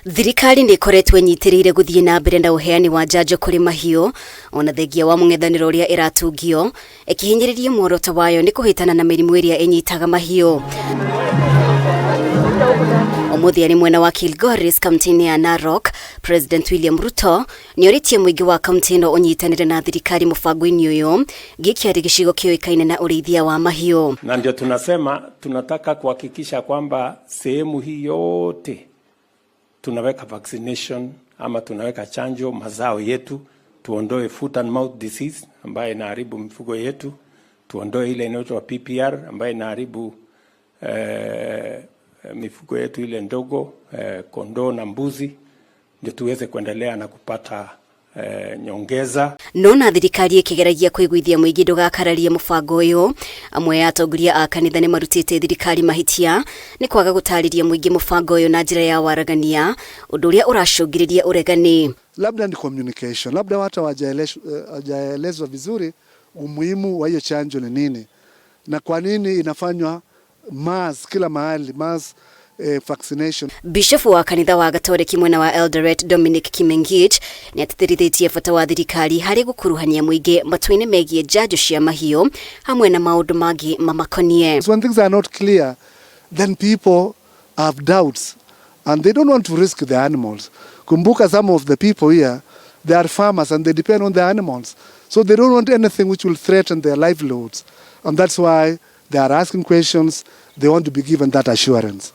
Thirikari nĩ ikoretwo inyitirĩire gũthiĩ na mbere na uheani wa njanjo kũrĩ mahiũ ona thengia wa mũng'ethanĩro ũrĩa ĩratungio ĩkĩhinyĩrĩria muoroto wayo nĩ kũhĩtana na mĩrimũ ĩrĩa ĩnyitaga mahiũ. Ũmũthĩ arĩ mwena wa Kilgoris kaunti-inĩ ya Narok, President William Ruto nĩ orĩtie mũingĩ wa kaunti ĩno ũnyitanĩre na thirikari mũbango-inĩ ũyũ gĩkĩ arĩ gĩcigo kĩoĩkaine na ũrĩithia wa mahiũ. Na ndio tunasema tunataka kuhakikisha kwamba sehemu hii yote tunaweka vaccination ama tunaweka chanjo mazao yetu, tuondoe foot and mouth disease ambayo inaharibu mifugo yetu, tuondoe ile inaitwa PPR ambayo inaharibu mifugo yetu ile ndogo, kondoo na mbuzi, ndio tuweze kuendelea na kupata nyongeza. Nona thirikari ĩkĩgeragia kwĩgwithia mũingĩ ndũgakararie mũbango ũyũ. Amwe ya atongoria a kanitha nĩ marutĩte thirikari mahĩtia nĩ kwaga gũtarĩria mũingĩ mũbango ũyũ na njĩra ya waragania, ũndũ ũrĩa ũracũngĩrĩria ũregani. Labda ni communication, labda watu hawajaelezwa vizuri umuhimu wa hiyo chanjo ni nini na kwa nini inafanywa mass kila mahali, mass vaccination. Bishop wa kanitha wa Gatoreki mwena wa Eldoret Dominic Kimengich nĩ atĩtĩrithĩtie bata wa thirikari harĩ gũkuruhania mũingĩ matu-inĩ megiĩ njanjo cia mahiũ hamwe na maũndũ mangĩ mamakonie. When things are not clear, then people have doubts and they don't want to risk the animals. Kumbuka, some of the people here, they are farmers and they depend on the animals, so they don't want anything which will threaten their livelihoods, and that's why they are asking questions. They want to be given that assurance.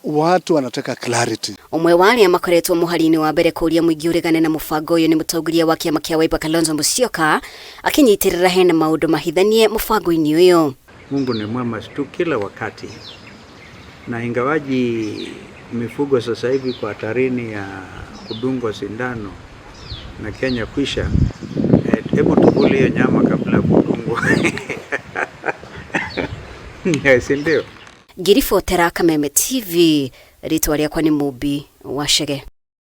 Watu wanataka clarity. Umwe wa arĩa makoretwo mũhari-inĩ wa mbere kũria mũingĩ ũregane na mũbango ũyũ nĩ mũtongoria wa kĩama kĩa Wiper Kalonzo Musyoka akĩnyitĩrĩra hena maũndũ mahithanie mũbango-inĩ ũyũ. Mungu ni mwema tu kila wakati, na ingawaji mifugo sasa hivi kwa hatarini ya kudungwa sindano na Kenya kwisha, hebu tukule hiyo nyama kabla ya kudungwa. Yes, ndio. Ngiribotera Kameme TV, ritwa rĩakwa nĩ Mũmbi wa Chege.